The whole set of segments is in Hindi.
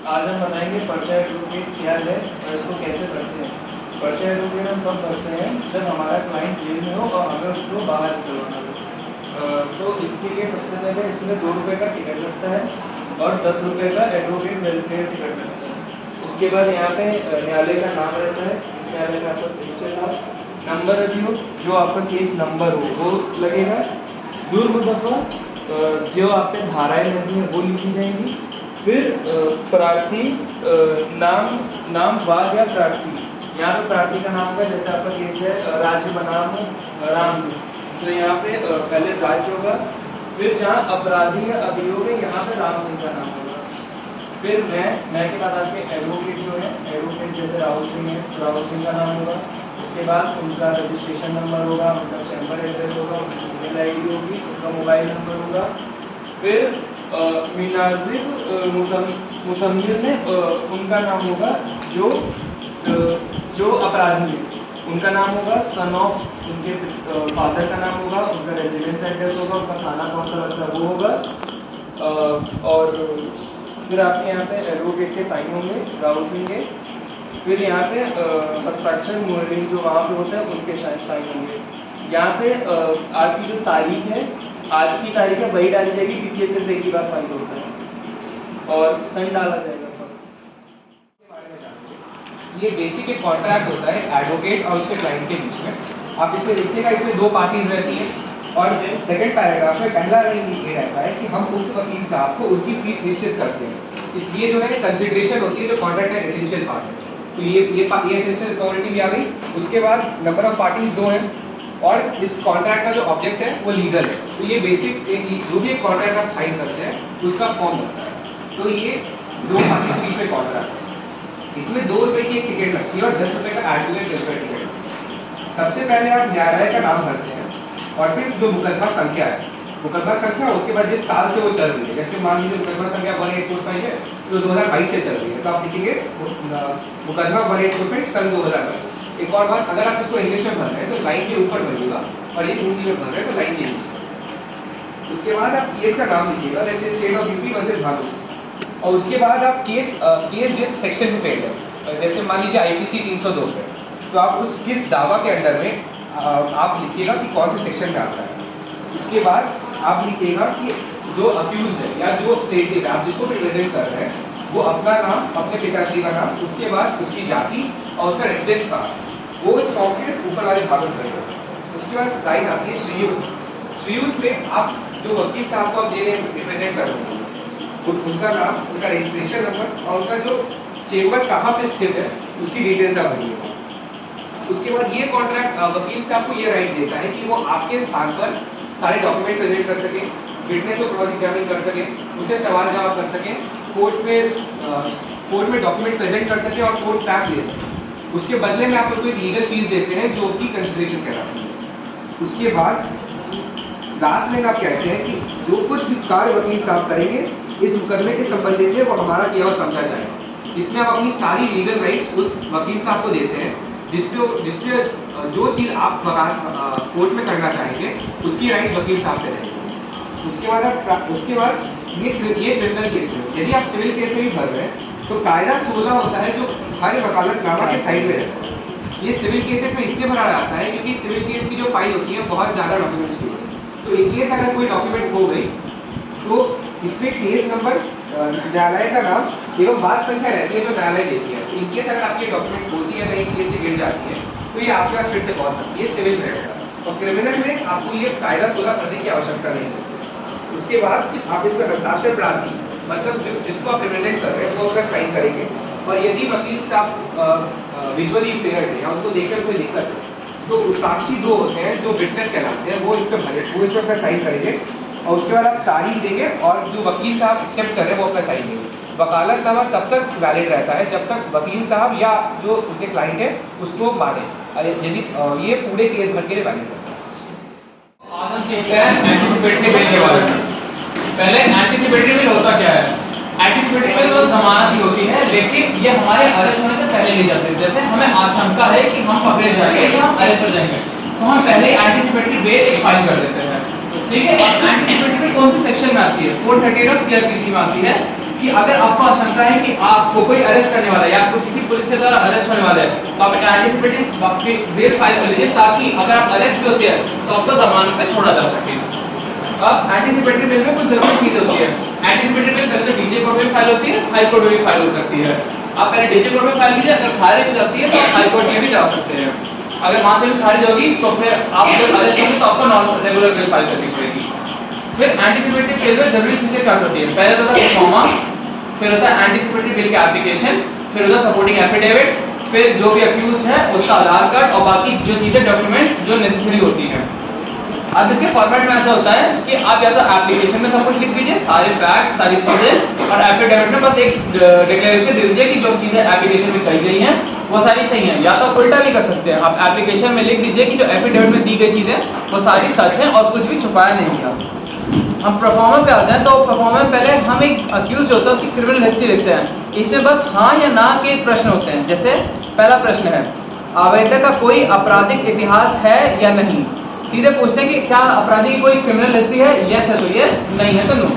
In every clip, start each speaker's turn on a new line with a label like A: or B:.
A: आज हम बताएंगे पर्चा एडवोकेट क्या है और इसको कैसे भरते हैं। पर्चा एडवोकेट हम तब भरते हैं जब हमारा क्लाइंट जेल में हो और हमें उसको बाहर निकलवाना हो। तो इसके लिए सबसे पहले इसमें 2 रुपये का टिकट लगता है और 10 रुपये का एडवोकेट वेलफेयर टिकट लगता है। उसके बाद यहाँ पे न्यायालय का नाम रहता है, जिस न्यायालय में आपका केस चल रहा है, नंबर यदि हो जो आपका केस नंबर हो वो लगेगा, जुर्म दफ़ा जो आप पे धाराएँ लगी हैं वो लिखी जाएंगी, फिर प्रार्थी नाम वाद या प्रार्थी, यहाँ पे प्रार्थी का नाम होगा, जैसे आपका केस है राज्य बनाम राम सिंह, तो यहाँ पे पहले राज्य होगा, फिर जहाँ अपराधी या अभियोग है यहाँ पे राम सिंह का नाम होगा, फिर मैं के बाद आपके एडवोकेट जो है, एडवोकेट जैसे राहुल सिंह है, राहुल सिंह का नाम होगा, उसके बाद उनका रजिस्ट्रेशन नंबर होगा, उनका चैम्बर एड्रेस होगा, उनकी ईमेल आईडी होगी, उनका मोबाइल नंबर होगा, फिर मुनाजिब मुसम्मिल ने उनका नाम होगा जो अपराधी है, उनका नाम होगा, सन ऑफ उनके फादर का नाम होगा, उनका रेजिडेंस एड्रेस होगा, उनका थाना कौन सा लगता है वो होगा, और फिर आपके यहाँ पे एडवोकेट के साइन होंगे राहुल सिंह के, फिर यहाँ पे हस्ताक्षर मुहर्रिम जो वहाँ पे होता है उनके साइन होंगे। यहाँ पे आपकी जो तारीख है, आज की तारीख है वही डाली जाएगी क्योंकि ये सिर्फ एक ही बार फाइल होता है, और सन डाला जाएगा बस।
B: ये बेसिक एक कॉन्ट्रैक्ट होता है एडवोकेट और उसके क्लाइंट के बीच में। आप इसमें देखिएगा, इसमें 2 पार्टीज रहती हैं, और सेकंड पैराग्राफ में पहला लाइन ये रहता है कि हम उक्त वकील साहब को उनकी फीस निश्चित करते हैं। इसलिए जो है कंसिडरेशन होती है, जो कॉन्ट्रैक्ट का एसेंशियल पार्ट है, तो ये एसेंशियल क्वालिटी भी आ गई। उसके बाद नंबर ऑफ पार्टीज 2 हैं, और इस कॉन्ट्रैक्ट का जो ऑब्जेक्ट है वो लीगल है। तो ये बेसिक जो भी एक कॉन्ट्रैक्ट आप साइन करते हैं उसका फॉर्म होता है। तो ये 2 पार्टी के बीच में कॉन्ट्रैक्ट है। इसमें 2 रुपये की एक टिकट लगती है और 10 रुपये का एडवोकेट वेलफेयर टिकट। सबसे पहले आप न्यायालय का नाम भरते हैं, और फिर जो मुकदमा संख्या है, मुकदमा संख्या, उसके बाद जिस साल से वो चल रही है, जैसे मान लीजिए मुकदमा संख्या 1845 है तो 2022 से चल रही है, तो आप लिखेंगे मुकदमा 1845 सन 2022। एक और बात, अगर आप इसको इंग्लिश में भर रहे हैं तो लाइन के ऊपर भरिएगा, और ये हिंदी में भर रहे हैं तो लाइन के नीचे। उसके बाद आप केस का नाम लिखिएगा, जैसे state of UP versus Bhagalpur, और उसके बाद आप केस जिस सेक्शन में पेड है, जैसे मान लीजिए आईपीसी 302 पे, तो आप उस किस दावा के अंडर में आप लिखिएगा कि कौन से सेक्शन में आता है। उसके बाद आप लिखिएगा कि जो अक्यूज है या जो प्लेटिव है, आप जिसको रिप्रेजेंट कर रहे हैं, वो अपना नाम, अपने पिताश्री का नाम, उसके बाद उसकी जाति और उसका रेसिडेंस का, वो इस फॉर्म के ऊपर वाले भाग में करेगा। उसके बाद लाइन आती है श्रीयुत। श्रीयुत में आप जो वकील साहब को आप दे रहे हैं, रिप्रेजेंट कर रहे हैं, उनका नाम, उनका रजिस्ट्रेशन नंबर और उनका जो चेम्बर कहाँ पे स्थित है उसकी डिटेल्स आप भरिएगा। उसके बाद ये कॉन्ट्रैक्ट वकील से आपको ये राइट देता है कि वो आपके स्थान पर सारे डॉक्यूमेंट प्रेजेंट कर सके, विटनेस को क्रॉस एग्जामिन कर सके, उनसे सवाल जवाब कर सके, कोर्ट में डॉक्यूमेंट प्रेजेंट कर सके और कोर्ट स्टैम्प ले सके। उसके बदले में आप लोग एक लीगल फीस देते हैं जो कि कंसिडरेशन कहलाती है। उसके बाद लास्ट में आप कहते हैं कि जो कुछ भी कार्य वकील साहब करेंगे इस मुकदमे के संबंधित में वो हमारा केवल समझा जाएगा। इसमें आप अपनी सारी लीगल राइट्स उस वकील साहब को देते हैं, जिससे जो चीज़ आप कोर्ट में करना चाहेंगे उसकी राइट्स वकील साहब पे रहेंगे। उसके बाद ये क्रिमिनल केस में, यदि आप सिविल केस में भी भर रहे हैं तो कायदा 16 होता है जो हर वकालतनामा के साइड में रहता है। ये सिविल केसेस में इसलिए भरा जाता है क्योंकि सिविल केस की जो फाइल होती है बहुत ज़्यादा डॉक्यूमेंट्स की होती है, तो इन केस अगर कोई डॉक्यूमेंट खो गई तो इसमें केस नंबर, न्यायालय का नाम एवं बात संख्या रहती है जो न्यायालय देती है। इन केस अगर आपकी डॉक्यूमेंट खोती है, कहीं केस से गिर जाती है, तो ये आपके पास फिर से पहुंच सकती है। सिविल में रहेगा, और क्रिमिनल में आपको ये कायदा 16 करने की आवश्यकता नहीं होती। उसके बाद आप इसमें हस्ताक्षर प्रार्थी, मतलब जिसको आप रिप्रेजेंट कर रहे हैं वो उसका साइन करेंगे, और यदि वकील साहब विजुअली इम्पेयर्ड है या उनको देखकर कोई दिक्कत है तो साक्षी 2 होते हैं जो विटनेस कहलाते हैं, वो इस पर अपना साइन करेंगे, और उसके बाद आप तारीख देंगे और जो वकील साहब एक्सेप्ट कर रहे हैं वो अपना साइन देंगे। वकालतनामा तब तक वैलिड रहता है जब तक वकील साहब या जो उनके क्लाइंट है उसको माने, यदि ये पूरे केस भर के लिए वैलिड रहता है।
C: आज हम सीखते हैं एंटीसिपेटरी बेल के बारे में। पहले एंटीसिपेटरी बेल होता क्या है? एंटीसिपेटरी बेल वो जमानत ही होती है, लेकिन ये हमारे अरेस्ट होने से पहले ली जाती है। जैसे हमें आशंका है कि हम पकड़े जाएंगे या हम अरेस्ट हो जाएंगे, तो हम पहले एंटीसिपेटरी बेल एक फाइल कर देते हैं, ठीक है। और एंटीसिपेटरी बेल कौन सी सेक्शन में आती है? 438 ऑफ सीआरपीसी में आती है कि अगर आपको आशंका है कि आपको कोई अरेस्ट करने वाला है या आपको किसी पुलिस के द्वारा अरेस्ट होने वाला है, तो आप एंटीसिपेटेड बेल फाइल कर लीजिए, ताकि अगर आप अरेस्ट भी होते हैं तो आपको जमानत पे छोड़ा जा सके। अब एंटीसिपेटरी बेल में कुछ जरूरी चीजें होती है। एंटीसिपेटरी बेल पहले तो डीजे कोर्ट में फाइल होती है, हाई कोर्ट में भी फाइल हो सकती है। आप पहले डीजे कोर्ट में फाइल कीजिए, अगर खारिज हो जाती है तो आप हाई कोर्ट में भी जा सकते हैं। अगर वहां से भी खारिज होगी तो फिर आप जब अरेस्ट होंगे तो आपको नॉन रेगुलर बेल फाइल करनी पड़ेगी। फिर एंटीसिपेटरी बेल में जरूरी चीजें क्या होती है, पहले तो होता है प्रोफार्मा, फिर होता है एंटीसिपेटरी बेल का एप्लीकेशन, फिर होता है सपोर्टिंग एफिडेविट, फिर जो भी अक्यूज है उसका आधार कार्ड और बाकी जो चीजें डॉक्यूमेंट्स जो नेसेसरी होती हैं। अब इसके फॉर्मेट में ऐसा होता है कि आप या तो एप्लीकेशन में सब कुछ लिख दीजिए, सारे फैक्ट्स सारी चीजें, और एफिडेविट में बस एक डिक्लेरेशन दे दीजिए कि जो चीजें एप्लीकेशन में कही गई हैं वो सारी सही हैं। या तो उल्टा भी कर सकते हैं, आप एप्लीकेशन में लिख दीजिए कि जो एफिडेविट में दी गई चीजें वो सारी सच हैं और कुछ भी छुपाया नहीं गया। हम परफॉर्मर पे आते हैं, तो परफॉर्मर में पहले हम एक अक्यूज होता है उसकी क्रिमिनल हिस्ट्री लिखते हैं। इसमें बस हाँ या ना के प्रश्न होते हैं। जैसे पहला प्रश्न है, आवेदक का कोई आपराधिक इतिहास है या नहीं। सीधे पूछते हैं कि क्या अपराधी की कोई क्रिमिनल हिस्ट्री है, यस है तो यस, नहीं है तो नो।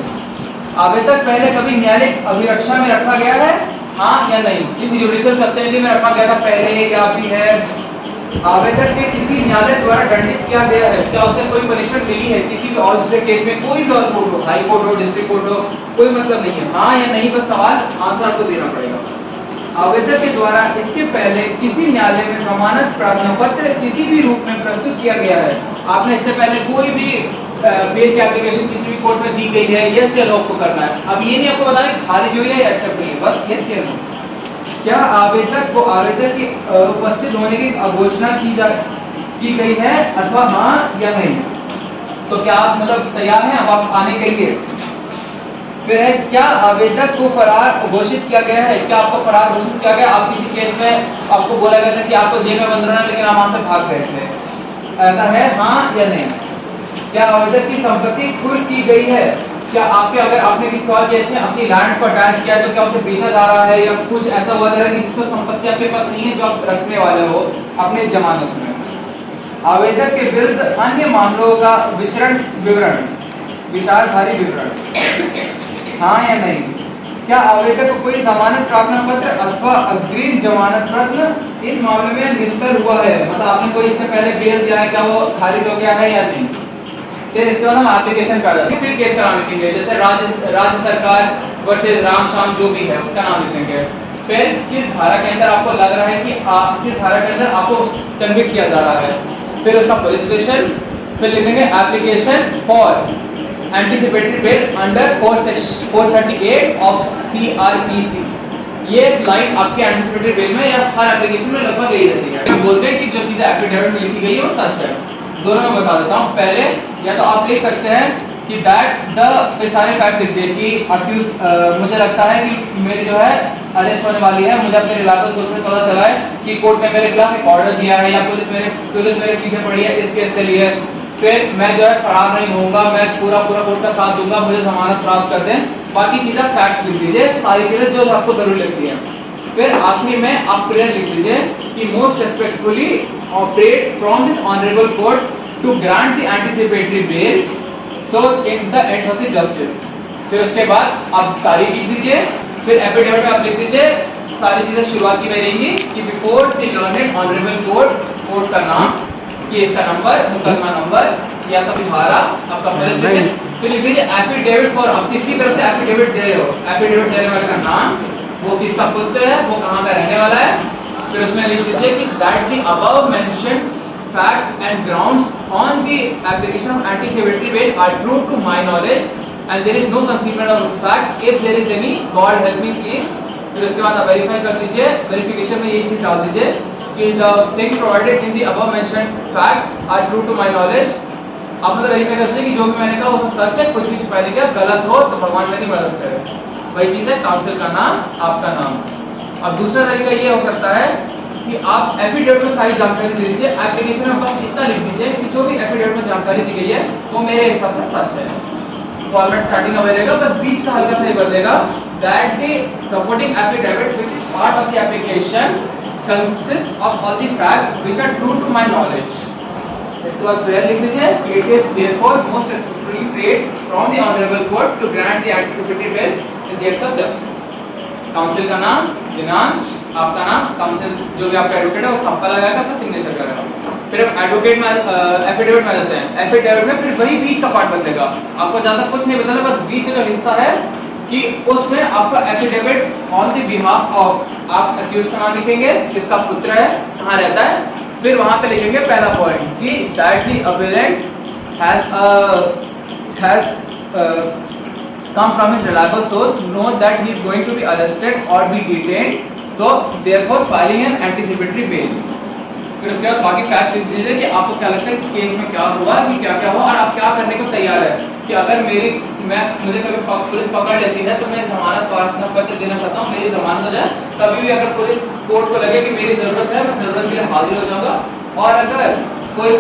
C: आवेदक पहले कभी न्यायिक अभिरक्षा में रखा गया है, हाँ या नहीं। किसी जुडिशियल कस्टडी में रखा गया था पहले या अभी है। आवेदक के किसी न्यायालय द्वारा दंडित किया गया है, क्या उसे कोई पनिशमेंट मिली है किसी भी और दूसरे केस में, कोई भी और कोर्ट हो, हाई कोर्ट हो, डिस्ट्रिक्ट कोर्ट हो, कोई मतलब नहीं है, हाँ या नहीं बस सवाल आंसर आपको देना पड़ेगा। आवेदक के द्वारा इसके पहले किसी न्यायालय में जमानत प्रार्थना पत्र किसी भी रूप में प्रस्तुत किया गया है। आपने इससे पहले कोई भी बेल की एप्लीकेशन किसी भी कोर्ट में दी गई है, यस या नो को करना है। अब ये नहीं आपको बताना कि खारिज हुई है या एक्सेप्ट हुई है, बस यस या नो। क्या आवेदक को आवेदक की उपस्थित होने की घोषणा की गई है अथवा हाँ या नहीं। तो क्या आप मतलब तैयार हैं अब आप आने के लिए। फिर है, क्या आवेदक को फरार घोषित किया गया है, क्या आपको फरार घोषित किया गया। आप किसी केस में आपको बोला गया था कि आपको जेल में बंद रहना है, लेकिन आप वहां से भाग गए थे, ऐसा है हाँ या नहीं। क्या आवेदक की संपत्ति कुर्क की गई है, क्या आपके अगर आपने किसी और केस में अपनी लैंड को अटैच किया तो क्या उसे बेचा जा रहा है, या कुछ ऐसा हुआ जा रहा है कि जिससे संपत्ति आपके पास नहीं है जो आप रखने वाले हो अपने जमानत में। आवेदक के विरुद्ध अन्य मामलों का विवरण विचारधारी विवरण, हाँ या नहीं। क्या आवेदक को कोई जमानत प्रार्थना पत्र अथवा अग्रिम जमानत पत्र इस मामले में निस्तर हुआ है, मतलब आपने कोई इससे पहले बेल दिया है, क्या वो खारिज हो गया है या नहीं। फिर इसके बाद हम एप्लीकेशन कर देंगे, फिर केस का नाम लिखेंगे, जैसे राज्य सरकार वर्सेस राम श्याम जो भी है उसका नाम लिखेंगे। फिर किस धारा के अंदर आपको लग रहा है कि किस धारा के अंदर आपको कन्विक्ट किया जा रहा है, फिर उसका पुलिस स्टेशन, फिर लिखेंगे application for anticipatory bail under 438 of CRPC। ये लाइन आपके एंटीसिपेटरी बेल में या हर एप्लीकेशन में लगभग यही रहती है। हम बोलते हैं कि जो चीजें एफिडेविट में लिखी गई है वो सच है। दोनों में बता देता हूँ। पहले या तो आप लिख सकते हैं कि दैट द, फिर सारे फैक्ट्स लिख दिए कि अक्यूज मुझे लगता है कि मेरी जो है अरेस्ट होने वाली है, मुझे अपने इलाके से उसमें पता चला है कि कोर्ट ने मेरे खिलाफ एक ऑर्डर दिया है, या पुलिस मेरे पीछे पड़ी है इस केस के लिए। फिर मैं जो है फरार नहीं होऊंगा, मैं पूरा कोर्ट का साथ दूंगा, मुझे जमानत प्राप्त कर दें। बाकी चीजें फैक्ट्स लिख दीजिए, सारी चीजें जो आपको जरूर लिखनी है। फिर आखिरी में आप प्रेयर लिख दीजिए कि most respectfully operate from this honourable court to grant the anticipatory bail so in the ends of the justice. फिर उसके बाद आप तारीख लिख दीजिए, फिर एफिडेविट में आप लिख दीजिए सारी चीजें शुरुआती में रहेंगी कि before the learned honourable court का नाम, केस का नंबर, मुकदमा नंबर या तो धारा, आपका पुलिस स्टेशन। फिर लिख दीजिए एफिडेविट फॉर, आप किसकी तरफ से एफिडेविट दे रहे हो, एफिडेविट देने वाले का नाम, वो किसका पुत्र है, वो कहाँ का रहने वाला है। फिर उसमें लिख दीजिए कि that the above mentioned facts and grounds on the application of anticipatory bail are true to my knowledge and there is no concealment of fact if there is any, God help me please। फिर उसके बाद आप वेरीफाई कर दीजिए, वेरिफिकेशन में यही चीज डाल दीजिए कि the thing provided in the above mentioned facts are true to my knowledge। आप मतलब वेरीफाई करते हैं कि जो भी मैंने कहा वो सब सच है, कुछ भी छुपाने का गलत हो तो भगवान मेरी मदद करे। वही चीज है काउंसिल का नाम, आपका नाम। अब दूसरा तरीका ये हो सकता है कि आप एफिडेविट में सारी जानकारी दे दीजिए, एप्लीकेशन में बस इतना लिख दीजिए कि जो भी एफिडेविट में जानकारी दी गई है वो मेरे हिसाब से सच है। फॉर्मेट स्टार्टिंग में रहेगा, बस बीच का हल्का सा ही कर देगा that the supporting affidavit which is part of the application consist of all the facts which are true to my knowledge. इसके बाद प्रेयर लिख दीजिए, it is therefore most respectfully prayed from the honourable court to grant the anticipatory bail with the act of justice. Counsel का नाम, दिनांक, आपका नाम, काउंसिल जो भी आपका एडवोकेट है वो थप्पा लगाएगा, अपना सिग्नेचर करेगा। फिर हम एडवोकेट में एफिडेविट में आ जाते हैं। एफिडेविट में फिर वही बीच का पार्ट बदलेगा, आपको ज़्यादा कुछ नहीं बदलना, बस बीच का जो हिस्सा है कि उसमें आपका affidavit on the behalf of, आप अक्यूज का नाम लिखेंगे, किसका पुत्र है, कहाँ रहता है, फिर वहां पे लिखेंगे पहला पॉइंट कि that the appellate has come from his reliable source, know that he is going to be arrested or be detained, so therefore filing an anticipatory bail। फिर उसके बाद बाकी फैक्ट लिख दीजिए कि आपको क्या लगता है कि केस में क्या हुआ, कि क्या हुआ, और आप क्या करने को तैयार है कि अगर मुझे कभी पुलिस पकड़ लेती है तो मैं जमानत प्रार्थना पत्र देना चाहता हूँ, मेरी जमानत हो जाए। कभी भी अगर पुलिस कोर्ट को लगे कि मेरी जरूरत है, मैं जरूरत के लिए हाजिर हो जाऊंगा। और अगर कोई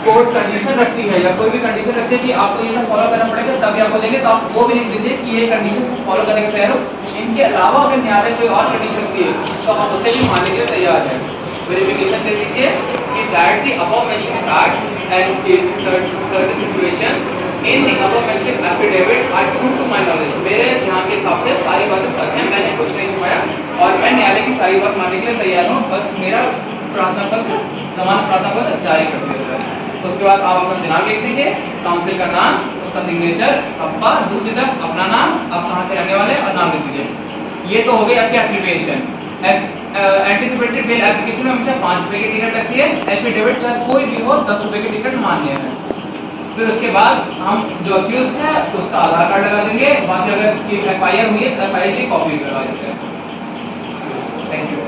C: कोर्ट कंडीशन रखती है या कोई भी कंडीशन रखती है कि आपको ये सब फॉलो करना पड़ेगा तभी आपको देंगे, तो आप वो भी लिख दीजिए कि ये कंडीशन को फॉलो करने के तैयार हो। इनके अलावा अगर न्यायालय कोई और कंडीशन रखती है तो आप उसे भी मानने के लिए तैयार हैं। वेरिफिकेशन कर लीजिए कि that the above mentioned facts and case certain situations in the above mentioned affidavit are true to my knowledge. मेरे ध्यान के हिसाब से सारी बातें सच हैं, मैंने कुछ नहीं छुपाया और मैं न्यायालय की सारी बात मानने के लिए तैयार हूँ। बस मेरा प्रार्थना पत्र, जमानत प्रार्थना पत्र जारी कर दिया जाए। उसके बाद आप अपना दिनांक लिख दीजिए, काउंसिल का नाम, उसका सिग्नेचर, थप्पा, दूसरी तरफ अपना नाम, आप कहाँ के रहने वाले और नाम लिख दीजिए। ये तो हो गई आपकी एप्लीकेशन। एंटीसिपेटरी बेल एप्लीकेशन में हमेशा 5 रुपए की टिकट लगती है, एफिडेविट चाहे कोई भी हो 10 रुपए की टिकट मान्य है। फिर उसके बाद हम जो अक्यूज है उसका आधार कार्ड लगा देंगे, बाकी अगर एफआईआर हुई है एफआईआर की कॉपी लगा देते हैं। Thank you.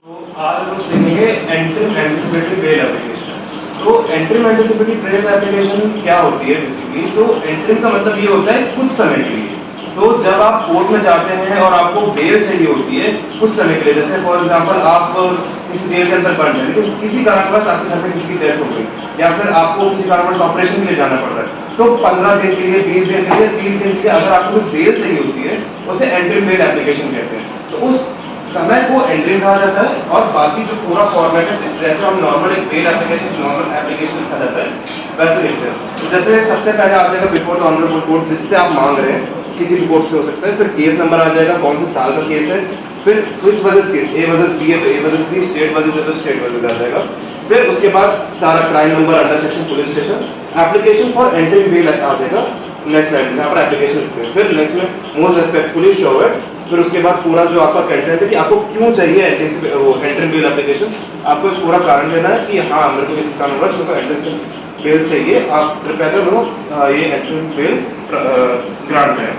D: तो आज हम सीखेंगे एंट्रीम एंटीसिपेटरी बेल एप्लीकेशन। तो एंट्रीम एंटीसिपेटरी बेल एप्लीकेशन क्या होती है बेसिकली? तो एंट्रीम का मतलब ये होता है कुछ समय के लिए। तो जब आप कोर्ट में जाते हैं और आपको बेल चाहिए होती है कुछ समय के लिए, जैसे फॉर एग्जांपल आप किसी जेल के अंदर बंद हैं लेकिन किसी कारणवश आपके घर में किसी की डेथ हो गई या फिर आपको किसी कारणवश ऑपरेशन के लिए जाना पड़ रहा है, तो 15 दिन के लिए, 20 दिन के लिए, 30 दिन के लिए अगर आपको कुछ बेल चाहिए होती है उसे एंट्रीम बेल एप्लीकेशन कहते हैं। तो उस समय को एंट्रीम कहा जाता है और बाकी जो पूरा फॉर्मेट है जैसे हम नॉर्मल एक बेल एप्लीकेशन नॉर्मल एप्लीकेशन लिखा जाता है वैसे लिखते हैं। तो जैसे सबसे पहले आ जाएगा बिफोर द ऑनरेबल कोर्ट, जिससे आप मांग रहे हैं, किसी भी कोर्ट से हो सकता है। फिर केस नंबर आ जाएगा, कौन से साल का केस है। फिर किस versus case, A versus B है तो A versus B, state versus है तो स्टेट वर्सेस आ जाएगा। फिर उसके बाद सारा crime number, under section, police station, application for interim bail आ जाएगा नेक्स्ट लाइन जहाँ पर एप्लीकेशन लिखते हैं। फिर नेक्स्ट में मोस्ट रेस्पेक्टफुली शोवर्ड। फिर उसके बाद पूरा जो आपका कंटेंट है कि आपको क्यों चाहिए एंट्रीम बेल एप्लीकेशन, आपको एक पूरा कारण देना है कि हाँ मेरे को इस कारणवश मेरे को एंट्रीम बेल चाहिए, आप कृपया कर ये एंट्रीम बेल ग्रांट है।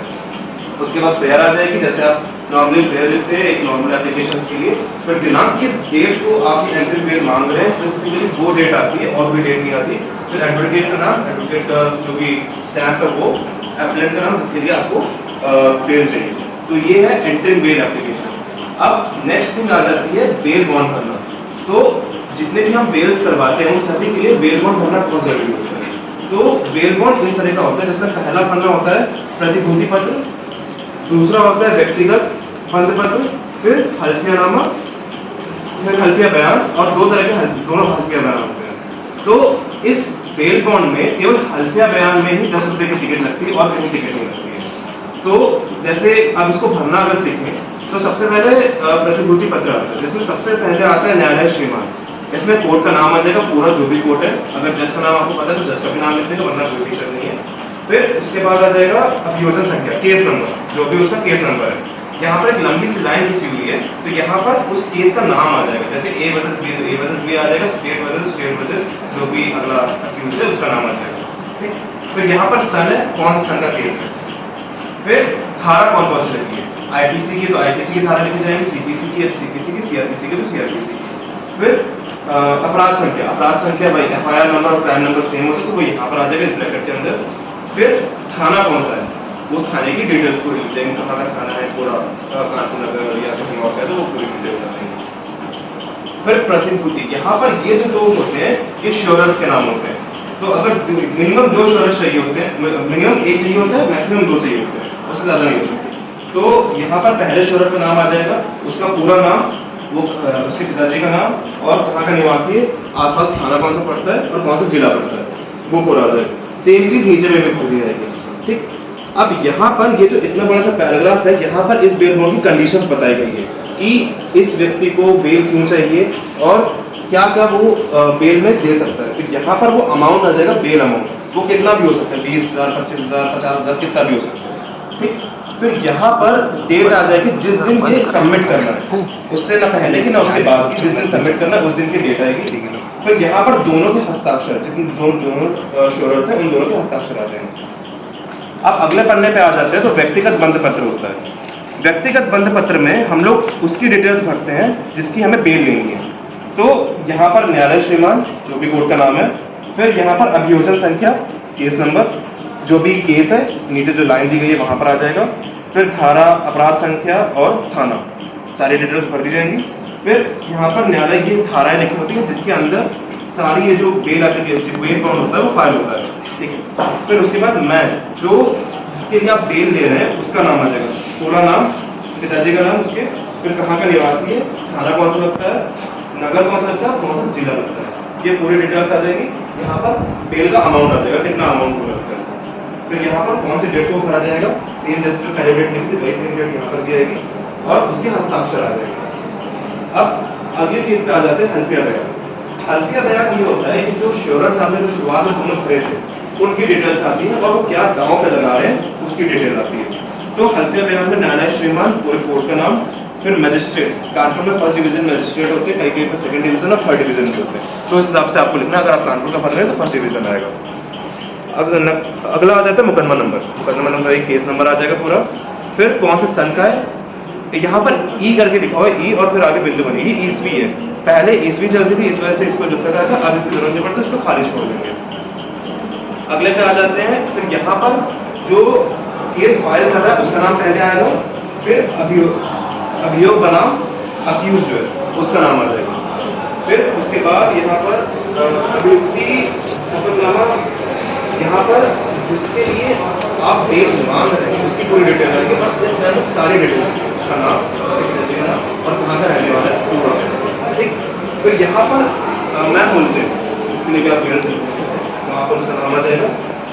D: उसके बाद प्रेयर आ जाएगी, जैसे आप नॉर्मली प्रेयर लिखते हैं एक नॉर्मल एप्लीकेशन के लिए। फिर दिनांक, किस डेट को आप एंट्रीम बेल मांग रहे हैं, स्पेसिफिकली वो डेट आती है और भी डेट नहीं आती। फिर एडवोकेट का नाम, एडवोकेट का जो भी स्टैम्प है वो, एप्लीकेंट का नाम जिसके लिए आपको बेल चाहिए। तो ये है एंट्रीम बेल एप्लीकेशन। अब नेक्स्ट थिंग आ जाती है बेल बॉन्ड भरना। तो जितने भी हम बेल्स करवाते हैं उन सभी के लिए बेल बॉन्ड भरना बहुत जरूरी होता है। तो बेल बॉन्ड इस तरह का होता है जिसमें पहला पन्ना होता है प्रतिभूति पत्र, दूसरा होता है व्यक्तिगत बंध पत्र, फिर हल्फियानामा, फिर हल्फिया बयान, और दो तरह के दोनों हल्फिया बयान होते हैं। तो इस बेल बॉन्ड में केवल हल्फिया बयान में ही 10 रुपए की टिकट लगती है और कहीं टिकट नहीं लगती है। तो जैसे आप इसको भरना अगर सीखें तो सबसे पहले प्रतिभूति पत्र आता है, जिसमें सबसे पहले आता है न्यायालय श्रीमान। इसमें कोर्ट का नाम आ जाएगा, पूरा जो भी कोर्ट है। अगर जज का नाम आपको पता है तो जज का भी नाम लिख देगा, वरना कोई दिक्कत नहीं है। फिर उसके बाद आ जाएगा अभियोजन संख्या, केस नंबर, जो भी उसका केस नंबर है। यहाँ पर एक लंबी सी लाइन खींची हुई है, तो यहाँ पर उस केस का नाम आ जाएगा, जैसे ए वर्सेस बी तो ए वर्सेस बी आ जाएगा, स्टेट वर्सेस जो भी अगला अक्यूज है उसका नाम आ जाएगा। ठीक, फिर यहाँ पर सन है, कौन सन का केस है। फिर धारा कौन सी लगी है, आईपीसी की तो आईपीसी की धारा लिखी जाएगी, सीपीसी की सीपीसी की, सीआरपीसी की तो सीआरपीसी की। फिर अपराध संख्या भाई एफआईआर नंबर और क्राइम नंबर सेम होता है तो वो यहाँ पर आ जाएगा इस ब्रैकेट के अंदर। फिर थाना कौन सा है, उस थाने की डिटेल्स पूरी लिख जाएंगे, कहाँ का थाना है, पूरा कानपुर नगर या कहीं और का, तो वो पूरी डिटेल्स आ जाएंगी। फिर प्रतिभूति, यहाँ पर ये जो लोग होते हैं ये श्योरर्स के नाम होते हैं। तो अगर मिनिमम 2 श्योरर्स चाहिए होते हैं, मिनिमम 1 चाहिए होता है, मैक्सिमम 2 चाहिए होते हैं, उससे ज्यादा नहीं हो सकते। तो यहाँ पर पहले श्योरर का नाम आ जाएगा, उसका पूरा नाम, वो उसके पिताजी का नाम और कहाँ का निवासी है, आसपास थाना कौन सा पड़ता है और कौन सा जिला पड़ता है, वो पूरा आ जाएगा। सेम चीज नीचे में भी पूरी रहेगी। ठीक, अब यहाँ पर ये जो इतना बड़ा सा पैराग्राफ है, यहाँ पर इस बेल बॉन्ड की कंडीशंस बताई गई है कि इस व्यक्ति को बेल क्यों चाहिए और क्या क्या वो बेल में दे सकता है। फिर यहाँ पर वो अमाउंट आ जाएगा, बेल अमाउंट, वो कितना भी हो सकता है, 20,000, 25,000, 50,000, कितना भी हो सकता है। ठीक, फिर यहाँ पर डेट आ जाएगी जिस दिन ये सबमिट करना है, उससे ना पहले कि ना उसके बाद की, जिस दिन सबमिट करना है उस दिन की डेट आएगी। फिर यहाँ पर दोनों के हस्ताक्षर, जितने दोनों श्योरर्स हैं उन दोनों के हस्ताक्षर आ जाएंगे। अब अगले पन्ने पे आ जाते हैं तो व्यक्तिगत बंध पत्र होता है। व्यक्तिगत बंध पत्र में हम लोग उसकी डिटेल्स भरते हैं जिसकी हमें बेल लेनी है। तो यहाँ पर न्यायालय श्रीमान, जो भी कोर्ट का नाम है, फिर यहाँ पर अभियोजन संख्या, केस नंबर, जो भी केस है, नीचे जो लाइन दी गई है वहाँ पर आ जाएगा। फिर धारा, अपराध संख्या और थाना, सारी डिटेल्स भर दी जाएंगी। फिर यहाँ पर न्यायालय की धाराएं लिखी होती है जिसके अंदर सारी ये जो बेल एप्लीकेशन, बेल बॉन्ड होता है वो फाइल होता है। ठीक है, फिर उसके बाद मैं जो जिसके लिए आप बेल ले रहे हैं उसका नाम आ जाएगा, पूरा नाम, पिताजी का नाम उसके, फिर कहाँ का निवासी है, थाना कौन सा लगता है, नगर कौन सा लगता है, कौन सा जिला लगता है, ये पूरी डिटेल्स आ जाएगी। यहाँ पर बेल का अमाउंट आ जाएगा, कितना अमाउंट को लगता है। फिर यहाँ पर कौन सी डेट को भरा जाएगा, सेम जैसे जो पहले डेट लिखी थी वही सेम डेट यहाँ पर भी आएगी और उसके हस्ताक्षर आ जाएगा। अब अगली चीज पे आ जाते हैं हल्फिया बयान। हल्फिया बयान ये होता है कि जो श्योरर्स आपने जो शुरुआत में दोनों भरे थे उनकी डिटेल्स आती है और वो क्या दांव पे लगा रहे हैं उसकी डिटेल आती है। तो हल्फिया बयान में न्यायालय श्रीमान, पूरे कोर्ट का नाम, फिर मजिस्ट्रेट, कानपुर में फर्स्ट डिवीजन मजिस्ट्रेट होते हैं, कई कहीं पर सेकंड डिवीजन और थर्ड डिवीजन भी होते हैं, तो इस हिसाब से आपको लिखना है। अगर आप कानपुर का भर रहे हैं तो फर्स्ट डिवीजन आएगा। अगला आ जाता है मुकदमा नंबर। मुकदमा नंबर एक केस नंबर आ जाएगा पूरा। फिर कौन से सन का है, यहाँ पर ई करके लिखा हुआ है, ई और फिर आगे बिंदु बनी, ये ईस्वी है, पहले ईस्वी चलती थी इस वजह से इसको लिखा गया था, अब इसकी जरूरत नहीं पड़ती, इसको खारिज छोड़ देंगे। अगले पे आ जाते हैं, फिर यहाँ पर जो केस फाइल कर रहा है उसका नाम पहले आएगा, फिर अभियोग बनाम अक्यूज जो है उसका नाम आ जाएगा। फिर उसके बाद यहाँ पर अभियुक्ति शपथनामा, यहाँ पर जिसके लिए आप बेल मांग रहे हैं उसकी पूरी डिटेल आएगी और इस तरह सारी डिटेल, उसका नाम, उसके नाम और कहाँ का रहने वाला है पूरा। ठीक, फिर यहाँ पर मैं बोलते इसके लिए क्या पेरेंट्स वहाँ पर उसका नाम आ जाएगा।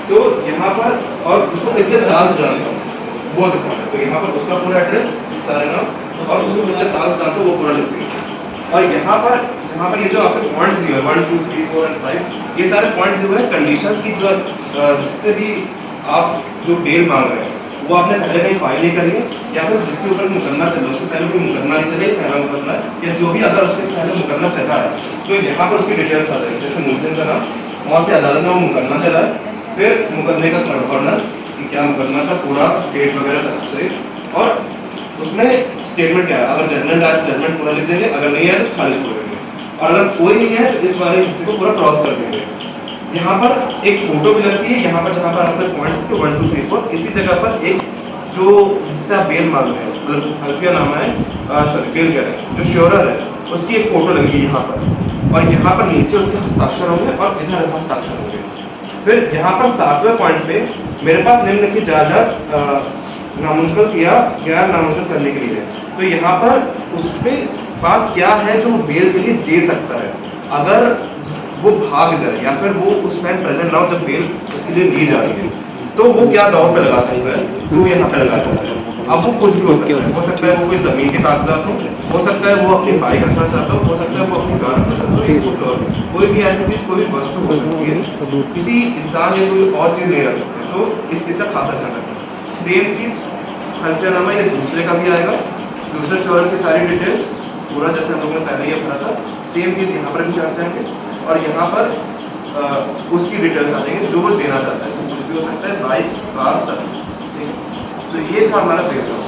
D: तो यहाँ पर और उसको कितने साल से जानता हूँ वो दिखाना है, तो यहाँ पर उसका पूरा एड्रेस, सारे नाम और उसको कितने साल से जानता हूँ वो पूरा लिख देंगे। और यहाँ पर जहाँ पर ये जो आपके पॉइंट्स दिए हैं 1, 2, 3, 4 और 5, ये सारे पॉइंट्स दिए हुए हैं कंडीशंस की, जो जिससे भी आप जो बेल मांग रहे हैं वो आपने पहले कहीं फाइल नहीं करी है या फिर जिसके ऊपर मुकदमा चल उससे पहले कोई मुकदमा नहीं चले, पहला मुकदमा है या जो भी अगर उसके पहले मुकदमा चला है तो यहाँ पर उसकी डिटेल्स आ जाएगी, जैसे मुलजिम का नाम, कौन सी अदालत में वो मुकदमा चला है, फिर मुकदमे का थर्ड कॉर्नर कि क्या मुकदमा का पूरा डेट वगैरह सब सही, और उसमें स्टेटमेंट क्या है, अगर जजमेंट आए तो जजमेंट पूरा लिख देंगे, अगर नहीं है तो खारिज कर देंगे, और अगर कोई नहीं है तो इस वाले हिस्से को पूरा क्रॉस कर देंगे। यहाँ पर एक फोटो भी लगती है, यहाँ पर जहाँ पर आपके पॉइंट्स थे 1, 2, 3, 4, इसी जगह पर एक जो जिससे आप बेल मांग रहे हैं, मतलब हल्फिया नामा है, सॉरी बेल कह रहे हैं, जो श्योरर है उसकी एक फोटो लगेगी यहाँ पर, और यहाँ पर नीचे उसके हस्ताक्षर होंगे और इधर हस्ताक्षर होंगे। फिर यहाँ पर 7वें पॉइंट पे मेरे पास निम्नलिखित जायदाद नामांकन या गैर नामांकन करने के लिए है, तो यहाँ पर उसके पास क्या है जो बेल के लिए दे सकता है, अगर वो भाग जाए या फिर वो उस टाइम प्रेजेंट ना हो जब बेल उसके लिए ली जा रही है, तो वो क्या दाव पे लगा सकता है, तो यहाँ पे लगा सकता है। अब वो कुछ भी हो सकता है वो कोई जमीन के कागजात हो सकता है वो अपनी बाइक रखना चाहता हो सकता है वो अपनी कार रखना चाहता हो, कुछ और कोई भी ऐसी चीज, कोई भी वस्तु हो सकती है, किसी इंसान या कोई और चीज नहीं रख सकते, तो इस चीज का खास ध्यान रखना। सेम चीज हल्फियानामा ये दूसरे का भी आएगा, दूसरे श्योरर की सारी डिटेल्स पूरा जैसे हम लोगों ने पहले ही भरा था, सेम चीज यहाँ पर भी आ जाएंगे और यहाँ पर उसकी डिटेल्स आ जाएंगे जो वो देना चाहता है, तो कुछ भी हो सकता है, बाइक, कार, सब। ठीक है, तो ये था हमारा पेपर।